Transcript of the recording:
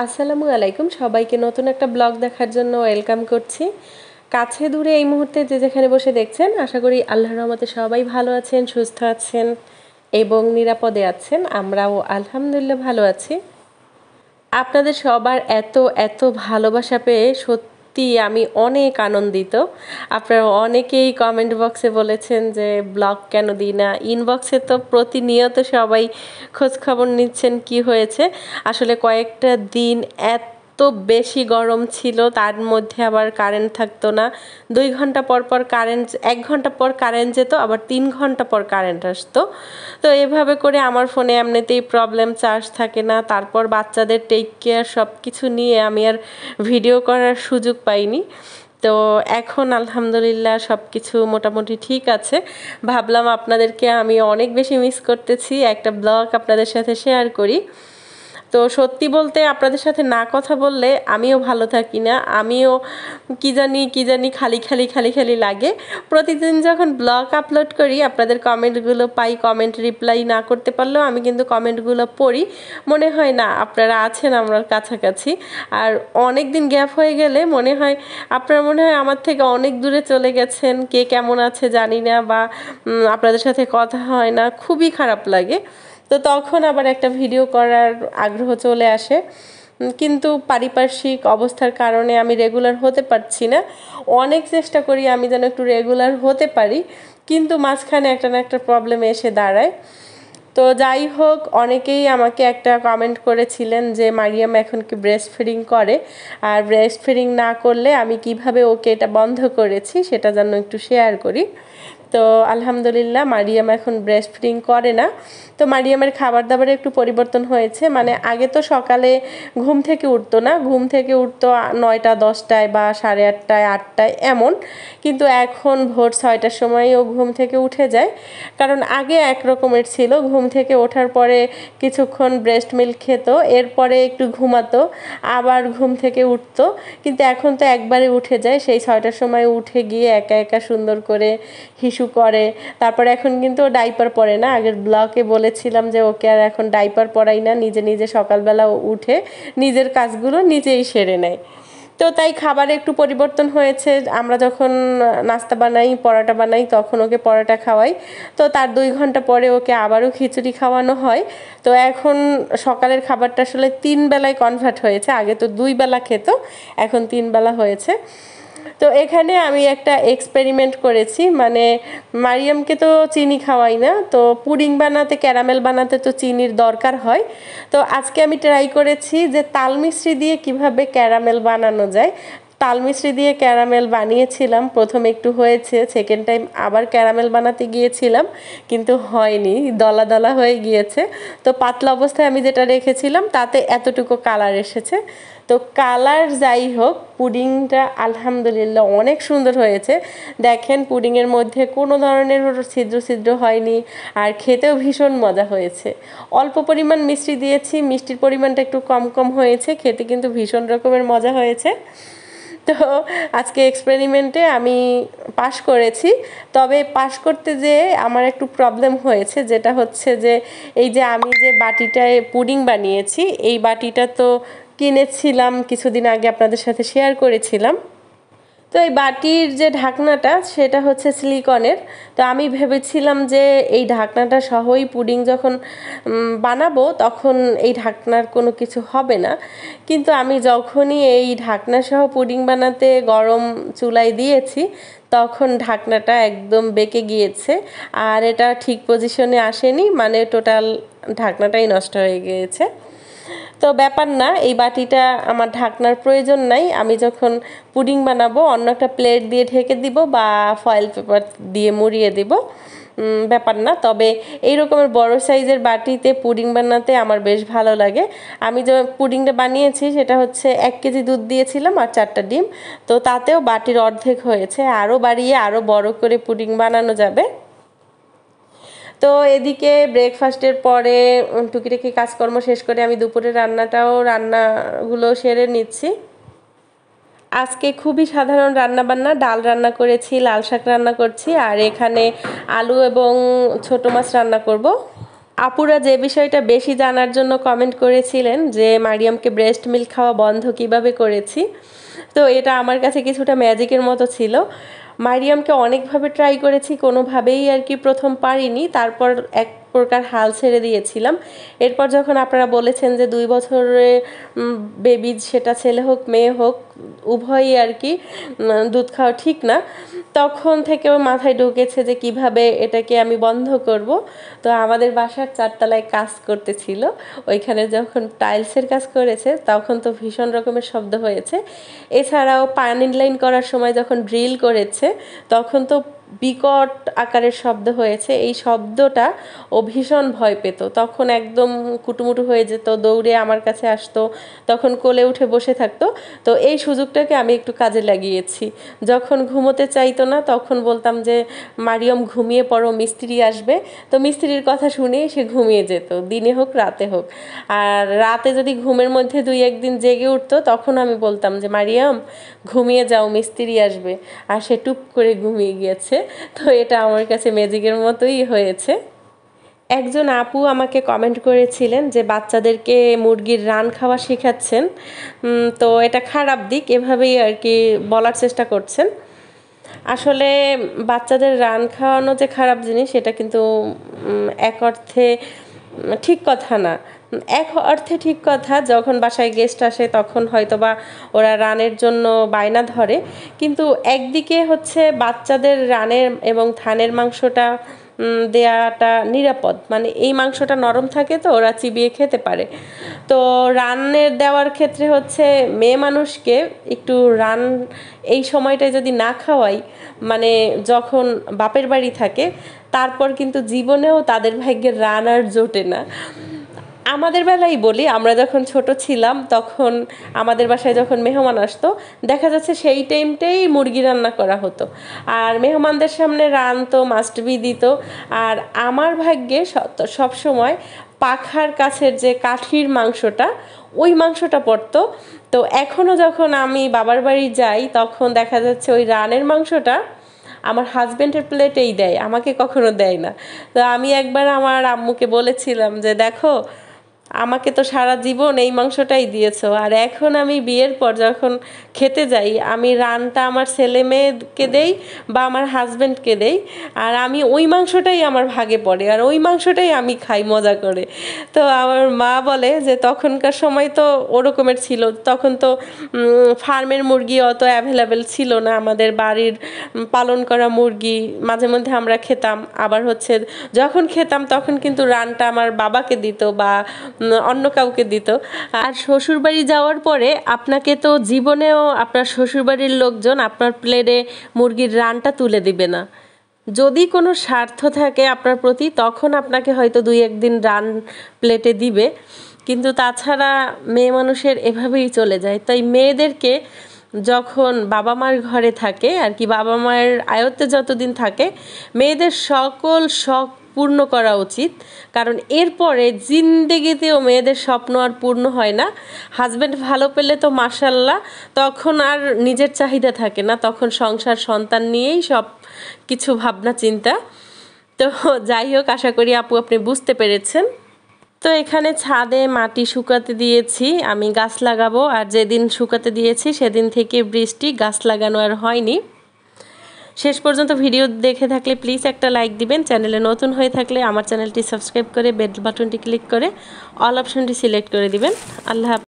আসসালামু আলাইকুম, সবাইকে নতুন একটা ব্লগ দেখার জন্য ওয়েলকাম করছি। কাছে দূরে এই মুহূর্তে যে যেখানে বসে দেখছেন, আশা করি আল্লাহর রহমতে সবাই ভালো আছেন, সুস্থ আছেন এবং নিরাপদে আছেন। আমরাও আলহামদুলিল্লাহ ভালো আছি। আপনাদের সবার এত এত ভালোবাসা পেয়ে সত্যি আমি অনেক আনন্দিত। আপনারা অনেকেই কমেন্ট বক্সে বলেছেন যে ব্লগ কেন দিই না, ইনবক্সে তো প্রতিনিয়ত সবাই খোঁজখবর নিচ্ছেন কি হয়েছে। আসলে কয়েকটা দিন এত বেশি গরম ছিল, তার মধ্যে আবার কারেন্ট থাকতো না। 2 ঘন্টা পর পর কারেন্ট, 1 ঘন্টা পর কারেন্ট যেত, আবার 3 ঘন্টা পর কারেন্ট আসতো। তো এভাবে করে আমার ফোনে এমনিতেই প্রবলেম, চার্জ থাকে না। তারপর বাচ্চাদের টেক কেয়ার সব কিছু নিয়ে আমি আর ভিডিও করার সুযোগ পাইনি। তো এখন আলহামদুলিল্লাহ সব কিছু মোটামুটি ঠিক আছে। ভাবলাম আপনাদেরকে আমি অনেক বেশি মিস করতেছি, একটা ব্লগ আপনাদের সাথে শেয়ার করি। তো সত্যি বলতে আপনাদের সাথে না কথা বললে আমিও ভালো থাকি না, আমিও কি জানি খালি খালি খালি খালি লাগে। প্রতিদিন যখন ব্লগ আপলোড করি আপনাদের কমেন্টগুলো পাই, কমেন্ট রিপ্লাই না করতে পারলেও আমি কিন্তু কমেন্টগুলো পড়ি। মনে হয় না আপনারা আছেন আমার কাছাকাছি। আর অনেক দিন গ্যাপ হয়ে গেলে মনে হয় আপনারা মনে হয় আমার থেকে অনেক দূরে চলে গেছেন, কে কেমন আছে জানি না, বা আপনাদের সাথে কথা হয় না, খুবই খারাপ লাগে। তো তখন আবার একটা ভিডিও করার আগ্রহ চলে আসে, কিন্তু পারিপার্শ্বিক অবস্থার কারণে আমি রেগুলার হতে পারছি না। অনেক চেষ্টা করি আমি যেন একটু রেগুলার হতে পারি, কিন্তু মাঝখানে একটা না একটা প্রবলেম এসে দাঁড়ায়। তো যাই হোক, অনেকেই আমাকে একটা কমেন্ট করেছিলেন যে মারিয়াম এখন কি ব্রেস্ট ফিডিং করে, আর ব্রেস্ট ফিডিং না করলে আমি কিভাবে ওকে এটা বন্ধ করেছি সেটা যেন একটু শেয়ার করি। তো আলহামদুলিল্লাহ মারিয়াম এখন ব্রেস্ট ফিডিং করে না। তো মারিয়ামের খাবার দাবারে একটু পরিবর্তন হয়েছে। মানে আগে তো সকালে ঘুম থেকে উঠতো না, ঘুম থেকে উঠতো 9টা 10টায় বা 8:30টায় 8টায় এমন, কিন্তু এখন ভোর 6টার সময়ও ঘুম থেকে উঠে যায়। কারণ আগে এক রকমের ছিল, ঘুম থেকে ওঠার পরে কিছুক্ষণ ব্রেস্ট মিল্ক খেত, এরপরে একটু ঘুমাতো, আবার ঘুম থেকে উঠতো। কিন্তু এখন তো একবারে উঠে যায়, সেই 6টার সময় উঠে গিয়ে একা একা সুন্দর করে হিসু করে। তারপরে এখন কিন্তু ও ডাইপার পরে না, আগের ব্লগে বলেছিলাম যে ওকে আর এখন ডাইপার পরাই না, নিজে নিজে সকালবেলা উঠে নিজের কাজগুলো নিজেই সেরে নেয়। তো তাই খাবারে একটু পরিবর্তন হয়েছে। আমরা যখন নাস্তা বানাই, পরোটা বানাই, তখন ওকে পরোটা খাওয়াই। তো তার 2 ঘন্টা পরে ওকে আবারও খিচুড়ি খাওয়ানো হয়। তো এখন সকালের খাবারটা আসলে 3 বেলায় কনভার্ট হয়েছে, আগে তো 2 বেলা খেত, এখন 3 বেলা হয়েছে। তো এখানে আমি একটা এক্সপেরিমেন্ট করেছি, মানে মারিয়ামকে তো চিনি খাওয়াই না, তো পুডিং বানাতে, ক্যারামেল বানাতে তো চিনির দরকার হয়। তো আজকে আমি ট্রাই করেছি যে তাল মিশ্রি দিয়ে কিভাবে ক্যারামেল বানানো যায়। তাল মিশ্রি দিয়ে ক্যারামেল বানিয়েছিলাম, প্রথমে একটু হয়েছে, সেকেন্ড টাইম আবার ক্যারামেল বানাতে গিয়েছিলাম, কিন্তু হয়নি, দলা দলা হয়ে গিয়েছে। তো পাতলা অবস্থায় আমি যেটা রেখেছিলাম তাতে এতটুকু কালার এসেছে। তো কালার যাই হোক, পুডিংটা আলহামদুলিল্লাহ অনেক সুন্দর হয়েছে। দেখেন পুডিংয়ের মধ্যে কোনো ধরনের ছিদ্র ছিদ্র হয়নি, আর খেতেও ভীষণ মজা হয়েছে। অল্প পরিমাণ মিষ্টি দিয়েছি, মিষ্টির পরিমাণটা একটু কম কম হয়েছে, খেতে কিন্তু ভীষণ রকমের মজা হয়েছে। তো আজকে এক্সপেরিমেন্টে আমি পাশ করেছি। তবে পাশ করতে যেয়ে আমার একটু প্রবলেম হয়েছে, যেটা হচ্ছে যে এই যে আমি যে বাটিটায় পুডিং বানিয়েছি, এই বাটিটা তো কিনেছিলাম কিছুদিন আগে, আপনাদের সাথে শেয়ার করেছিলাম। তো এই বাটির যে ঢাকনাটা সেটা হচ্ছে সিলিকনের। তো আমি ভেবেছিলাম যে এই ঢাকনাটা সহই পুডিং যখন বানাবো তখন এই ঢাকনার কোনো কিছু হবে না, কিন্তু আমি যখনই এই ঢাকনা সহ পুডিং বানাতে গরম চুলায় দিয়েছি তখন ঢাকনাটা একদম বেঁকে গিয়েছে, আর এটা ঠিক পজিশনে আসেনি, মানে টোটাল ঢাকনাটাই নষ্ট হয়ে গিয়েছে। তো ব্যাপার না, এই বাটিটা আমার ঢাকনার প্রয়োজন নাই, আমি যখন পুডিং বানাবো অন্য একটা প্লেট দিয়ে ঢেকে দিব বা ফয়েল পেপার দিয়ে মুড়িয়ে দিব, ব্যাপার না। তবে এই রকমের বড় সাইজের বাটিতে পুডিং বানাতে আমার বেশ ভালো লাগে। আমি যে পুডিংটা বানিয়েছি সেটা হচ্ছে 1 কেজি দুধ দিয়েছিলাম আর 4টা ডিম, তো তাতেও বাটির অর্ধেক হয়েছে, আরও বাড়িয়ে আরও বড় করে পুডিং বানানো যাবে। তো এদিকে ব্রেকফাস্টের পরে টুকিটাকি কাজকর্ম শেষ করে আমি দুপুরে রান্নাগুলো সেরে নিচ্ছি। আজকে খুবই সাধারণ রান্নাবান্না, ডাল রান্না করেছি, লাল শাক রান্না করছি, আর এখানে আলু এবং ছোট মাছ রান্না করব। আপুরা যে বিষয়টা বেশি জানার জন্য কমেন্ট করেছিলেন যে মারিয়ামকে ব্রেস্ট মিল্ক খাওয়া বন্ধ কিভাবে করেছি, তো এটা আমার কাছে কিছুটা ম্যাজিকের মতো ছিল। মারিয়ামকে অনেকভাবে ট্রাই করেছি, কোনোভাবেই আর কি প্রথম পারিনি, তারপর এক প্রকার হাল ছেড়ে দিয়েছিলাম। এরপর যখন আপনারা বলেছেন যে 2 বছরে বেবি, সেটা ছেলে হোক মেয়ে হোক উভয়ই আর কি দুধ খাওয়া ঠিক না, তখন থেকেও মাথায় ঢুকেছে যে কিভাবে এটাকে আমি বন্ধ করব। তো আমাদের বাসার 4 তলায় কাজ করতেছিল, ওইখানে যখন টাইলসের কাজ করেছে তখন তো ভীষণ রকমের শব্দ হয়েছে। এছাড়াও পানি লাইন করার সময় যখন ড্রিল করেছে তখন তো বিকট আকারের শব্দ হয়েছে। এই শব্দটা ও ভীষণ ভয় পেত, তখন একদম কুটুমুটু হয়ে যেত, দৌড়ে আমার কাছে আসতো, তখন কোলে উঠে বসে থাকতো। তো এই সুযোগটাকে আমি একটু কাজে লাগিয়েছি। যখন ঘুমোতে চাইতো না তখন বলতাম যে মারিয়ম ঘুমিয়ে পড়ো, মিস্ত্রি আসবে। তো মিস্ত্রির কথা শুনেই সে ঘুমিয়ে যেত, দিনে হোক রাতে হোক। আর রাতে যদি ঘুমের মধ্যে 2-1 দিন জেগে উঠতো তখন আমি বলতাম যে মারিয়াম ঘুমিয়ে যাও, মিস্ত্রি আসবে, আর সে টুপ করে ঘুমিয়ে গিয়েছে। তো এটা আমার কাছে ম্যাজিকের মতোই হয়েছে। একজন আপু আমাকে কমেন্ট করেছিলেন যে বাচ্চাদেরকে মুরগির রান খাওয়া শেখাচ্ছেন, তো এটা খারাপ দিক এভাবেই আর কি বলার চেষ্টা করছেন। আসলে বাচ্চাদের রান খাওয়ানো যে খারাপ জিনিস এটা কিন্তু এক অর্থে ঠিক কথা না। এক অর্থে ঠিক কথা, যখন বাসায় গেস্ট আসে তখন হয়তো বা ওরা রানের জন্য বায়না ধরে, কিন্তু একদিকে হচ্ছে বাচ্চাদের রানের এবং থানের মাংসটা দেয়াটা নিরাপদ, মানে এই মাংসটা নরম থাকে তো ওরা চিবিয়ে খেতে পারে। তো রানের দেওয়ার ক্ষেত্রে হচ্ছে মেয়ে মানুষকে একটু রান এই সময়টায় যদি না খাওয়াই, মানে যখন বাপের বাড়ি থাকে, তারপর কিন্তু জীবনেও তাদের ভাগ্যের রান আর জোটে না। আমাদের বেলাই বলি, আমরা যখন ছোট ছিলাম তখন আমাদের বাসায় যখন মেহমান আসতো দেখা যাচ্ছে সেই টাইমটাই মুরগি রান্না করা হতো, আর মেহমানদের সামনে রান তো মাস্ট বি দিত। আর আমার ভাগ্যে সব সময় পাখার কাছের যে কাঠির মাংসটা, ওই মাংসটা পড়তো। তো এখনও যখন আমি বাবার বাড়ি যাই তখন দেখা যাচ্ছে ওই রানের মাংসটা আমার হাজব্যান্ডের প্লেটেই দেয়, আমাকে কখনো দেয় না। তো আমি একবার আমার আম্মুকে বলেছিলাম যে দেখো, আমাকে তো সারা জীবন এই মাংসটাই দিয়েছো, আর এখন আমি বিয়ের পর যখন খেতে যাই আমি রানটা আমার ছেলে মেয়েকে দেই বা আমার হাজব্যান্ডকে দেই, আর আমি ওই মাংসটাই আমার ভাগে পড়ে, আর ওই মাংসটাই আমি খাই মজা করে। তো আমার মা বলে যে তখনকার সময় তো ওরকমের ছিল, তখন তো ফার্মের মুরগি অত অ্যাভেলেবেল ছিল না, আমাদের বাড়ির পালন করা মুরগি মাঝে মধ্যে আমরা খেতাম, আবার হচ্ছে যখন খেতাম তখন কিন্তু রানটা আমার বাবাকে দিত বা অন্য কাউকে দিত। আর শ্বশুরবাড়ি যাওয়ার পরে আপনাকে তো জীবনেও আপনার শ্বশুরবাড়ির লোকজন আপনার প্লেটে মুরগির রানটা তুলে দিবে না। যদি কোনো স্বার্থ থাকে আপনার প্রতি তখন আপনাকে হয়তো 2-1 দিন রান প্লেটে দিবে, কিন্তু তাছাড়া মেয়ে মানুষের এভাবেই চলে যায়। তাই মেয়েদেরকে যখন বাবা মার ঘরে থাকে আর কি, বাবা মায়ের আয়ত্তে যতদিন থাকে, মেয়েদের সকল শখ পূর্ণ করা উচিত, কারণ এরপরে জিন্দেগিতেও মেয়েদের স্বপ্ন আর পূর্ণ হয় না। হাজব্যান্ড ভালো পেলে তো মাশাল্লাহ, তখন আর নিজের চাহিদা থাকে না, তখন সংসার সন্তান নিয়েই সব কিছু ভাবনা চিন্তা। তো যাই হোক, আশা করি আপু আপনি বুঝতে পেরেছেন। তো এখানে ছাদে মাটি শুকাতে দিয়েছি, আমি গাছ লাগাবো, আর যেদিন শুকাতে দিয়েছি সেদিন থেকে বৃষ্টি, গাছ লাগানো আর হয়নি। শেষ পর্যন্ত ভিডিও দেখে থাকলে প্লিজ একটা লাইক দিবেন, চ্যানেলে নতুন হয়ে থাকলে আমার চ্যানেলটি সাবস্ক্রাইব করে বেল বাটনটি ক্লিক করে অল অপশনটি সিলেক্ট করে দিবেন। আল্লাহ হাফেজ।